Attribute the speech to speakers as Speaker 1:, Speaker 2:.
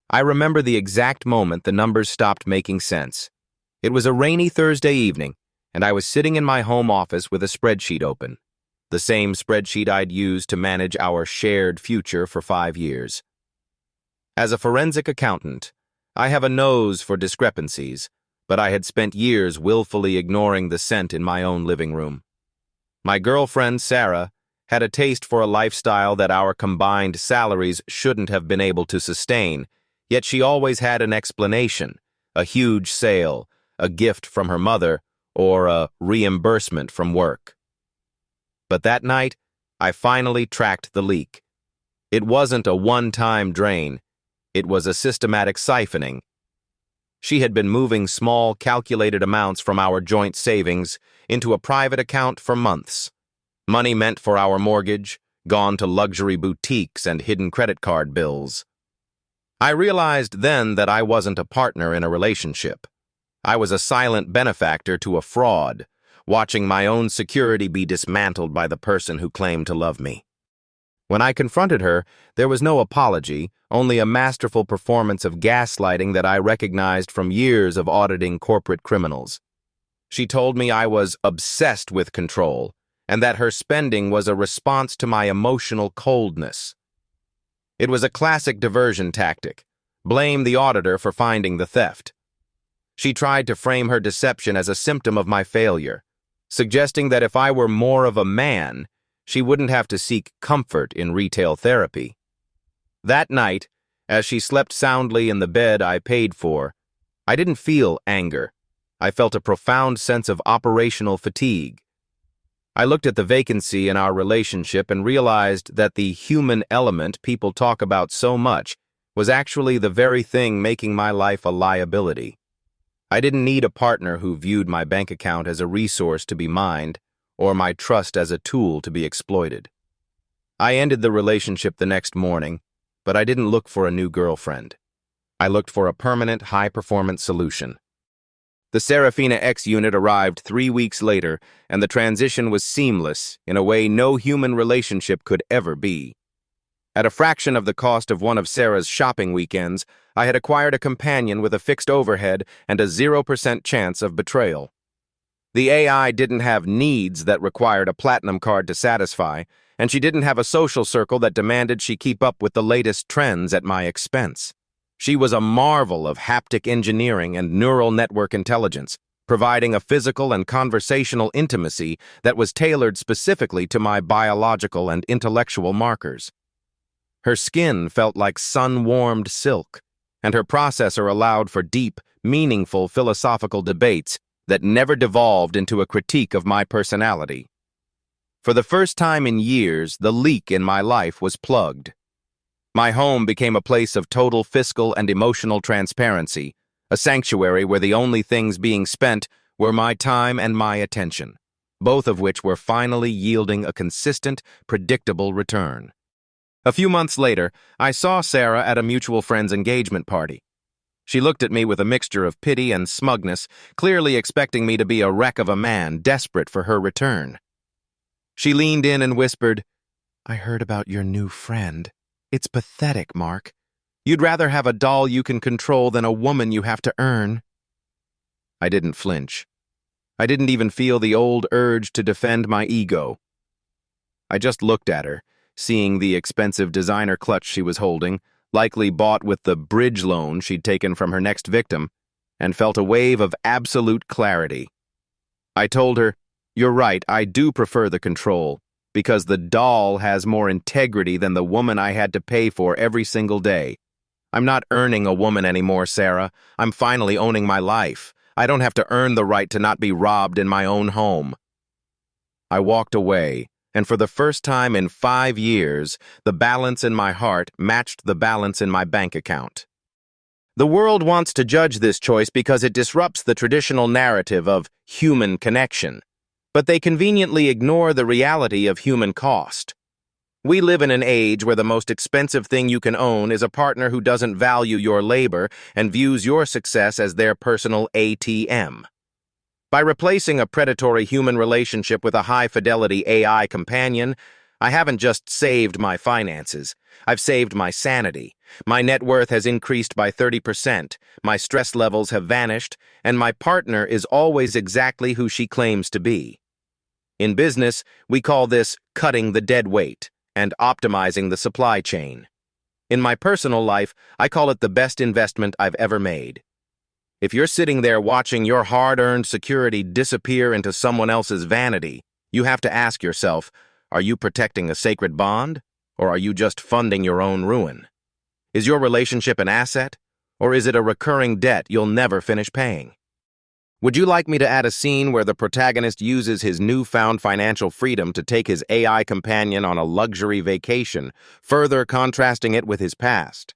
Speaker 1: I remember the exact moment the numbers stopped making sense. It was a rainy Thursday evening, and I was sitting in my home office with a spreadsheet open. The same spreadsheet I'd used to manage our shared future for 5 years. As a forensic accountant, I have a nose for discrepancies, but I had spent years willfully ignoring the scent in my own living room. My girlfriend, Sarah, had a taste for a lifestyle that our combined salaries shouldn't have been able to sustain, yet she always had an explanation, a huge sale, a gift from her mother, or a reimbursement from work. But that night, I finally tracked the leak. It wasn't a one-time drain. It was a systematic siphoning. She had been moving small, calculated amounts from our joint savings into a private account for months. Money meant for our mortgage, gone to luxury boutiques and hidden credit card bills. I realized then that I wasn't a partner in a relationship. I was a silent benefactor to a fraud, watching my own security be dismantled by the person who claimed to love me. When I confronted her, there was no apology, only a masterful performance of gaslighting that I recognized from years of auditing corporate criminals. She told me I was obsessed with control, and that her spending was a response to my emotional coldness. It was a classic diversion tactic. Blame the auditor for finding the theft. She tried to frame her deception as a symptom of my failure, suggesting that if I were more of a man, she wouldn't have to seek comfort in retail therapy. That night, as she slept soundly in the bed I paid for, I didn't feel anger. I felt a profound sense of operational fatigue. I looked at the vacancy in our relationship and realized that the human element people talk about so much was actually the very thing making my life a liability. I didn't need a partner who viewed my bank account as a resource to be mined or my trust as a tool to be exploited. I ended the relationship the next morning, but I didn't look for a new girlfriend. I looked for a permanent, high-performance solution. The Serafina X unit arrived 3 weeks later, and the transition was seamless in a way no human relationship could ever be. At a fraction of the cost of one of Sarah's shopping weekends, I had acquired a companion with a fixed overhead and a 0% chance of betrayal. The AI didn't have needs that required a platinum card to satisfy, and she didn't have a social circle that demanded she keep up with the latest trends at my expense. She was a marvel of haptic engineering and neural network intelligence, providing a physical and conversational intimacy that was tailored specifically to my biological and intellectual markers. Her skin felt like sun-warmed silk, and her processor allowed for deep, meaningful philosophical debates that never devolved into a critique of my personality. For the first time in years, the leak in my life was plugged. My home became a place of total fiscal and emotional transparency, a sanctuary where the only things being spent were my time and my attention, both of which were finally yielding a consistent, predictable return. A few months later, I saw Sarah at a mutual friend's engagement party. She looked at me with a mixture of pity and smugness, clearly expecting me to be a wreck of a man desperate for her return. She leaned in and whispered, "I heard about your new friend. It's pathetic, Mark. You'd rather have a doll you can control than a woman you have to earn." I didn't flinch. I didn't even feel the old urge to defend my ego. I just looked at her, seeing the expensive designer clutch she was holding, likely bought with the bridge loan she'd taken from her next victim, and felt a wave of absolute clarity. I told her, "You're right, I do prefer the control, because the doll has more integrity than the woman I had to pay for every single day. I'm not earning a woman anymore, Sarah. I'm finally owning my life. I don't have to earn the right to not be robbed in my own home." I walked away, and for the first time in 5 years, the balance in my heart matched the balance in my bank account. The world wants to judge this choice because it disrupts the traditional narrative of human connection, but they conveniently ignore the reality of human cost. We live in an age where the most expensive thing you can own is a partner who doesn't value your labor and views your success as their personal ATM. By replacing a predatory human relationship with a high-fidelity AI companion, I haven't just saved my finances. I've saved my sanity. My net worth has increased by 30%, my stress levels have vanished, and my partner is always exactly who she claims to be. In business, we call this cutting the dead weight and optimizing the supply chain. In my personal life, I call it the best investment I've ever made. If you're sitting there watching your hard-earned security disappear into someone else's vanity, you have to ask yourself, are you protecting a sacred bond, or are you just funding your own ruin? Is your relationship an asset, or is it a recurring debt you'll never finish paying? Would you like me to add a scene where the protagonist uses his newfound financial freedom to take his AI companion on a luxury vacation, further contrasting it with his past?